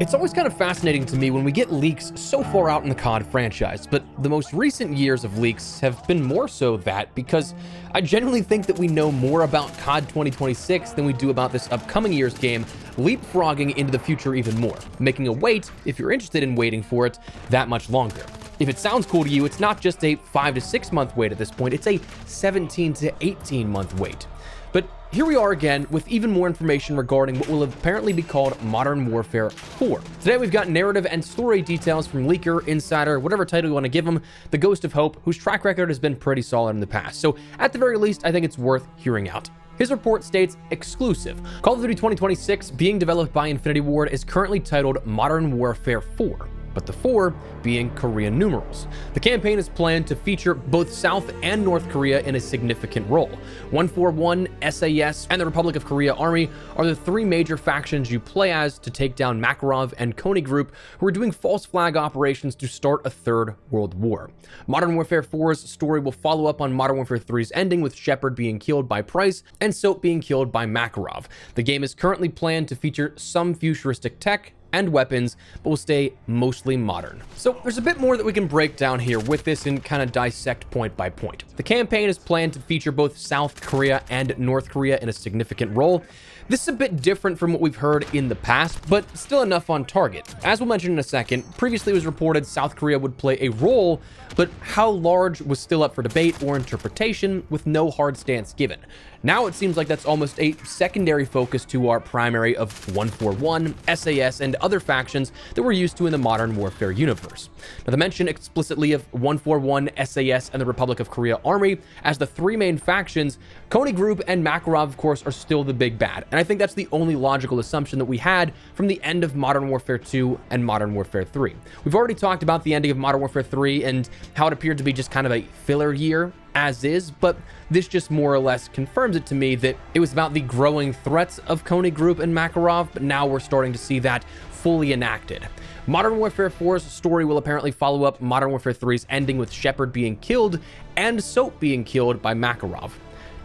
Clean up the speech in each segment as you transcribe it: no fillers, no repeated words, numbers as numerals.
It's always kind of fascinating to me when we get leaks so far out in the COD franchise, but the most recent years of leaks have been more so that because I genuinely think that we know more about COD 2026 than we do about this upcoming year's game, leapfrogging into the future even more, making a wait, if you're interested in waiting for it, that much longer. If it sounds cool to you, it's not just a 5 to 6 month wait at this point, it's a 17 to 18 month wait. But here we are again with even more information regarding what will apparently be called Modern Warfare 4. Today we've got narrative and story details from Leaker, Insider, whatever title you want to give him, the Ghost of Hope, whose track record has been pretty solid in the past. So at the very least, I think it's worth hearing out. His report states, exclusive. Call of Duty 2026, being developed by Infinity Ward, is currently titled Modern Warfare 4. But the 4 being Korean numerals. The campaign is planned to feature both South and North Korea in a significant role. 141, SAS, and the Republic of Korea Army are the 3 major factions you play as to take down Makarov and Kony Group, who are doing false flag operations to start a third world war. Modern Warfare 4's story will follow up on Modern Warfare 3's ending, with Shepard being killed by Price and Soap being killed by Makarov. The game is currently planned to feature some futuristic tech and weapons, but will stay mostly modern. So there's a bit more that we can break down here with this and kind of dissect point by point. The campaign is planned to feature both South Korea and North Korea in a significant role. This is a bit different from what we've heard in the past, but still enough on target. As we'll mention in a second, previously it was reported South Korea would play a role, but how large was still up for debate or interpretation with no hard stance given. Now it seems like that's almost a secondary focus to our primary of 141, SAS, and other factions that we're used to in the Modern Warfare universe. Now, the mention explicitly of 141, SAS, and the Republic of Korea Army as the 3 main factions, Kony Group and Makarov, of course, are still the big bad. And I think that's the only logical assumption that we had from the end of Modern Warfare 2 and Modern Warfare 3. We've already talked about the ending of Modern Warfare 3 and how it appeared to be just kind of a filler year as is, but this just more or less confirms it to me that it was about the growing threats of Kony Group and Makarov, but now we're starting to see that fully enacted. Modern Warfare 4's story will apparently follow up Modern Warfare 3's ending, with Shepard being killed and Soap being killed by Makarov.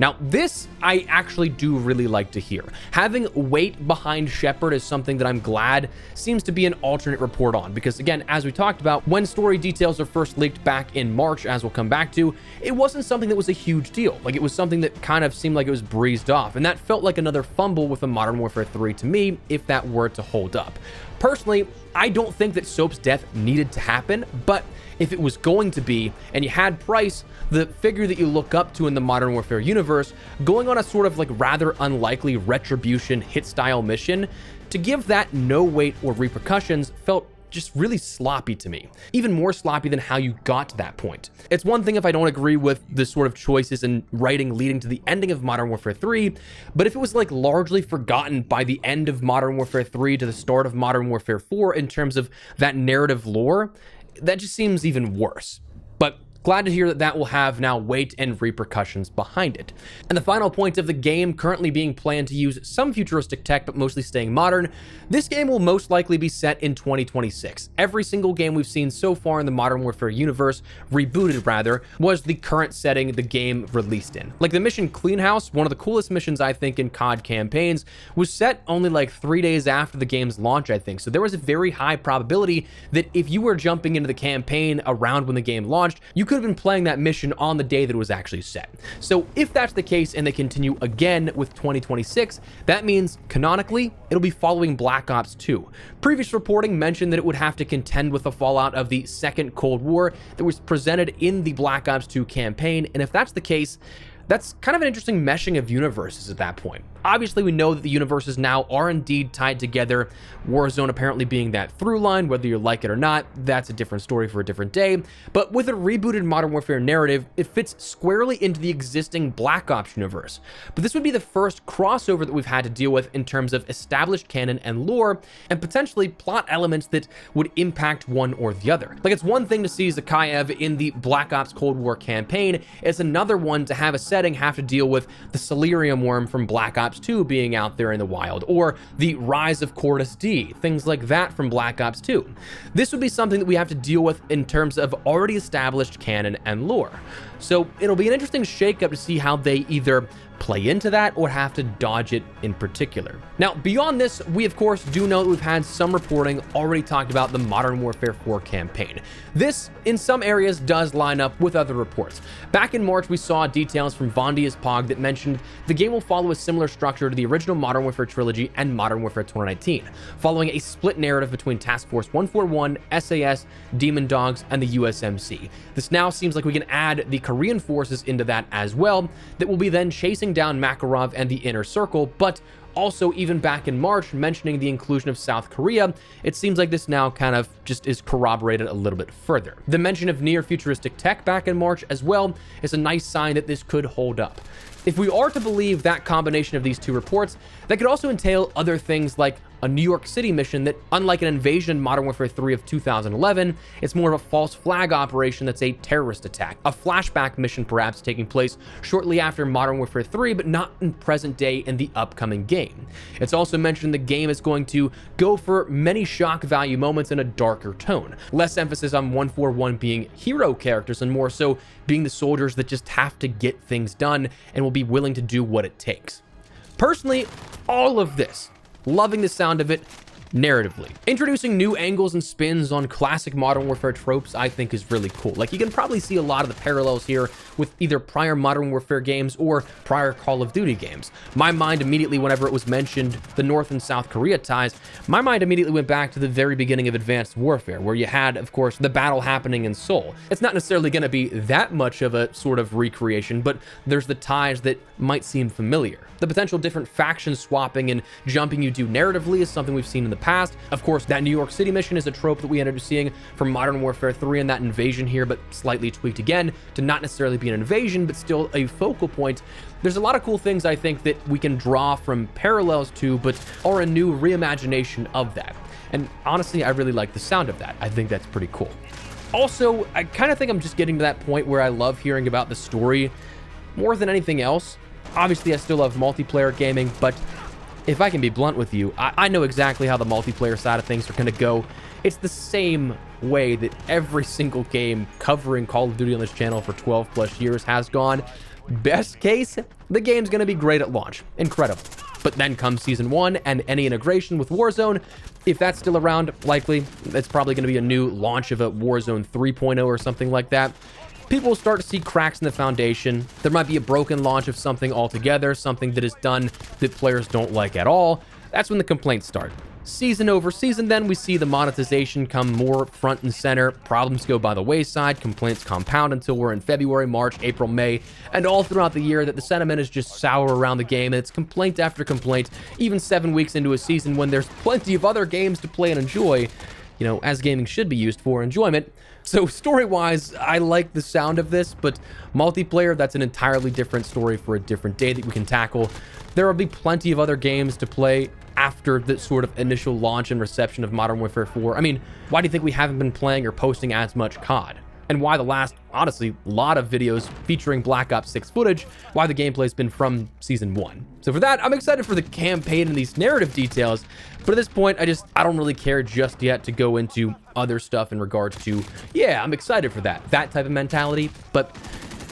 Now, this I actually do really like to hear. Having weight behind Shepard is something that I'm glad seems to be an alternate report on, because again, as we talked about, when story details are first leaked back in March, as we'll come back to, it wasn't something that was a huge deal. Like, it was something that kind of seemed like it was breezed off, and that felt like another fumble with a Modern Warfare 3 to me, if that were to hold up. Personally, I don't think that Soap's death needed to happen, but if it was going to be, and you had Price, the figure that you look up to in the Modern Warfare universe, going on a sort of like rather unlikely retribution hit style mission, to give that no weight or repercussions felt just really sloppy to me. Even more sloppy than how you got to that point. It's one thing if I don't agree with the sort of choices in writing leading to the ending of Modern Warfare 3, but if it was like largely forgotten by the end of Modern Warfare 3 to the start of Modern Warfare 4 in terms of that narrative lore, that just seems even worse. But glad to hear that that will have now weight and repercussions behind it. And the final point of the game currently being planned to use some futuristic tech, but mostly staying modern, this game will most likely be set in 2026. Every single game we've seen so far in the Modern Warfare universe, rebooted rather, was the current setting the game released in. Like the mission Clean House, one of the coolest missions I think in COD campaigns, was set only like 3 days after the game's launch, I think. So there was a very high probability that if you were jumping into the campaign around when the game launched, you could have been playing that mission on the day that it was actually set. So if that's the case and they continue again with 2026, that means canonically it'll be following Black Ops 2. Previous reporting mentioned that it would have to contend with the fallout of the second Cold War that was presented in the Black Ops 2 campaign, and if that's the case, that's kind of an interesting meshing of universes at that point. Obviously, we know that the universes now are indeed tied together, Warzone apparently being that through line, whether you like it or not, that's a different story for a different day. But with a rebooted Modern Warfare narrative, it fits squarely into the existing Black Ops universe. But this would be the first crossover that we've had to deal with in terms of established canon and lore, and potentially plot elements that would impact one or the other. Like, it's one thing to see Zakhaev in the Black Ops Cold War campaign, it's another one to have a setting have to deal with the Celerium worm from Black Ops 2 being out there in the wild, or the rise of Cortus D, things like that from Black Ops 2. This would be something that we have to deal with in terms of already established canon and lore. So it'll be an interesting shakeup to see how they either play into that or have to dodge it in particular. Now, beyond this, we of course do know that we've had some reporting already talked about the Modern Warfare 4 campaign. This, in some areas, does line up with other reports. Back in March, we saw details from Vondius Pog that mentioned the game will follow a similar structure to the original Modern Warfare trilogy and Modern Warfare 2019, following a split narrative between Task Force 141, SAS, Demon Dogs, and the USMC. This now seems like we can add the Korean forces into that as well, that will be then chasing down Makarov and the Inner Circle, but also, even back in March, mentioning the inclusion of South Korea, it seems like this now kind of just is corroborated a little bit further. The mention of near-futuristic tech back in March as well is a nice sign that this could hold up. If we are to believe that combination of these two reports, that could also entail other things like a New York City mission that, unlike an invasion in Modern Warfare 3 of 2011, it's more of a false flag operation that's a terrorist attack. A flashback mission perhaps taking place shortly after Modern Warfare 3, but not in present day in the upcoming game. It's also mentioned the game is going to go for many shock value moments in a darker tone. Less emphasis on 141 being hero characters and more so being the soldiers that just have to get things done and will be willing to do what it takes. Personally, all of this, loving the sound of it narratively. Introducing new angles and spins on classic Modern Warfare tropes I think is really cool. Like, you can probably see a lot of the parallels here with either prior Modern Warfare games or prior Call of Duty games. My mind immediately, whenever it was mentioned, the North and South Korea ties, my mind immediately went back to the very beginning of Advanced Warfare, where you had, of course, the battle happening in Seoul. It's not necessarily going to be that much of a sort of recreation, but there's the ties that might seem familiar. The potential different faction swapping and jumping you do narratively is something we've seen in the past. Of course, that New York City mission is a trope that we ended up seeing from Modern Warfare 3 and that invasion here, but slightly tweaked again to not necessarily be an invasion, but still a focal point. There's a lot of cool things I think that we can draw from parallels to, but are a new reimagination of that. And honestly, I really like the sound of that. I think that's pretty cool. Also, I kind of think I'm just getting to that point where I love hearing about the story more than anything else. Obviously, I still love multiplayer gaming, but if I can be blunt with you, I know exactly how the multiplayer side of things are going to go. It's the same way that every single game covering Call of Duty on this channel for 12 plus years has gone. Best case, the game's going to be great at launch. Incredible. But then comes Season 1 and any integration with Warzone. If that's still around, likely, it's probably going to be a new launch of a Warzone 3.0 or something like that. People will start to see cracks in the foundation. There might be a broken launch of something altogether, something that is done that players don't like at all. That's when the complaints start. Season over season, then we see the monetization come more front and center. Problems go by the wayside, complaints compound until we're in February, March, April, May, and all throughout the year that the sentiment is just sour around the game, and it's complaint after complaint, even 7 weeks into a season when there's plenty of other games to play and enjoy, you know, as gaming should be used for enjoyment. So story-wise, I like the sound of this, but multiplayer, that's an entirely different story for a different day that we can tackle. There will be plenty of other games to play after the sort of initial launch and reception of Modern Warfare 4. I mean, why do you think we haven't been playing or posting as much COD? And why the last, honestly, lot of videos featuring Black Ops 6 footage, why the gameplay's been from Season 1. So for that, I'm excited for the campaign and these narrative details, but at this point, I don't really care just yet to go into other stuff in regards to, yeah, I'm excited for that type of mentality, but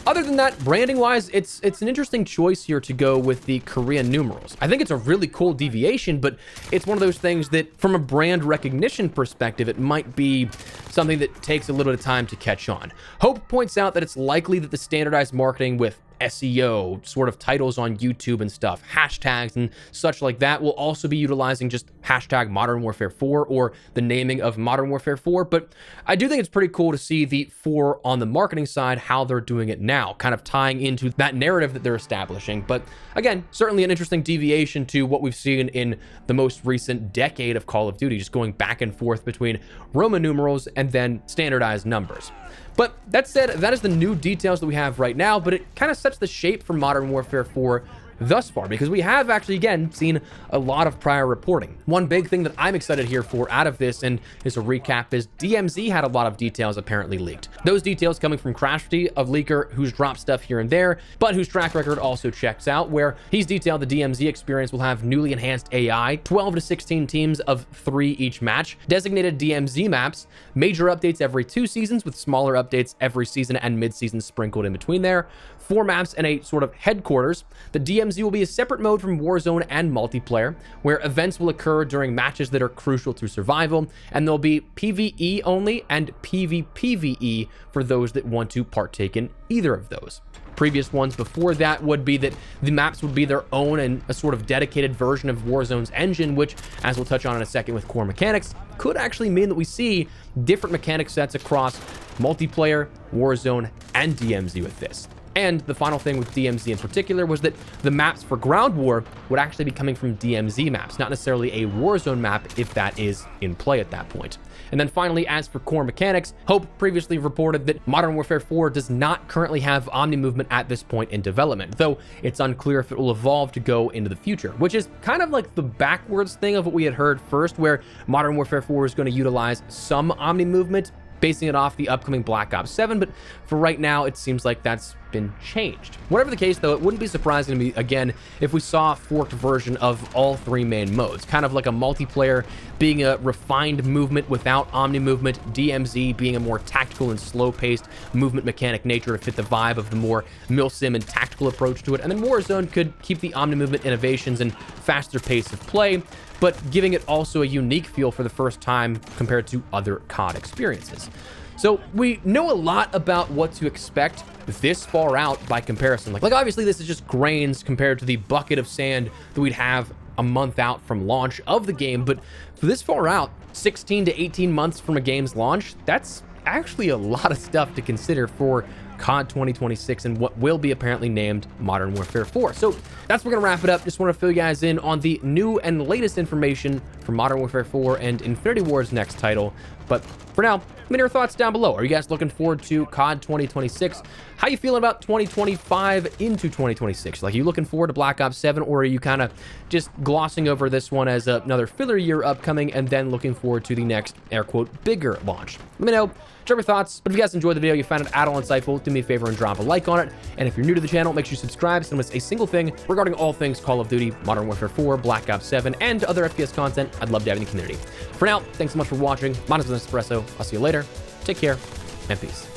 other than that, branding-wise, it's an interesting choice here to go with the Korean numerals. I think it's a really cool deviation, but it's one of those things that, from a brand recognition perspective, it might be something that takes a little bit of time to catch on. Hope points out that it's likely that the standardized marketing with SEO, sort of titles on YouTube and stuff, hashtags and such like that will also be utilizing just hashtag Modern Warfare 4 or the naming of Modern Warfare 4. But I do think it's pretty cool to see the 4 on the marketing side, how they're doing it now, kind of tying into that narrative that they're establishing. But again, certainly an interesting deviation to what we've seen in the most recent decade of Call of Duty, just going back and forth between Roman numerals and then standardized numbers. But that said, that is the new details that we have right now, but it kind of sets the shape for Modern Warfare 4 thus far, because we have actually, again, seen a lot of prior reporting. One big thing that I'm excited here for out of this, and as a recap, is DMZ had a lot of details apparently leaked. Those details coming from Crashty, a leaker who's dropped stuff here and there, but whose track record also checks out, where he's detailed the DMZ experience will have newly enhanced AI, 12 to 16 teams of 3 each match, designated DMZ maps, major updates every 2 seasons with smaller updates every season and mid-season sprinkled in between there, 4 maps and a sort of headquarters. The DMZ will be a separate mode from Warzone and multiplayer, where events will occur during matches that are crucial to survival, and there'll be PvE only and PvPvE for those that want to partake in either of those. Previous ones before that would be that the maps would be their own and a sort of dedicated version of Warzone's engine, which, as we'll touch on in a second with core mechanics, could actually mean that we see different mechanic sets across multiplayer, Warzone, and DMZ with this. And the final thing with DMZ in particular was that the maps for Ground War would actually be coming from DMZ maps, not necessarily a Warzone map if that is in play at that point. And then finally, as for core mechanics, Hope previously reported that Modern Warfare 4 does not currently have Omni movement at this point in development, though it's unclear if it will evolve to go into the future, which is kind of like the backwards thing of what we had heard first, where Modern Warfare 4 is going to utilize some Omni movement, basing it off the upcoming Black Ops 7, but for right now, it seems like that's been changed. Whatever the case, though, it wouldn't be surprising to me, again, if we saw a forked version of all 3 main modes, kind of like a multiplayer being a refined movement without Omni movement, DMZ being a more tactical and slow-paced movement mechanic nature to fit the vibe of the more milsim and tactical approach to it, and then Warzone could keep the Omni movement innovations and faster pace of play, but giving it also a unique feel for the first time compared to other COD experiences. So we know a lot about what to expect this far out by comparison. Like obviously this is just grains compared to the bucket of sand that we'd have a month out from launch of the game, but for this far out, 16 to 18 months from a game's launch, that's actually a lot of stuff to consider for COD 2026 and what will be apparently named Modern Warfare 4. So that's where we're gonna wrap it up. Just want to fill you guys in on the new and latest information for Modern Warfare 4 and Infinity Ward's next title. But for now, let me know your thoughts down below. Are you guys looking forward to COD 2026? How you feeling about 2025 into 2026? Like, are you looking forward to Black Ops 7, or are you kind of just glossing over this one as another filler year upcoming and then looking forward to the next, air quote, bigger launch? Let me know. Share your thoughts. But if you guys enjoyed the video, you found it at all insightful, do me a favor and drop a like on it. And if you're new to the channel, make sure you subscribe so you don't miss a single thing regarding all things Call of Duty, Modern Warfare 4, Black Ops 7, and other FPS content I'd love to have in the community. For now, thanks so much for watching. My name is Espresso. I'll see you later. Take care and peace.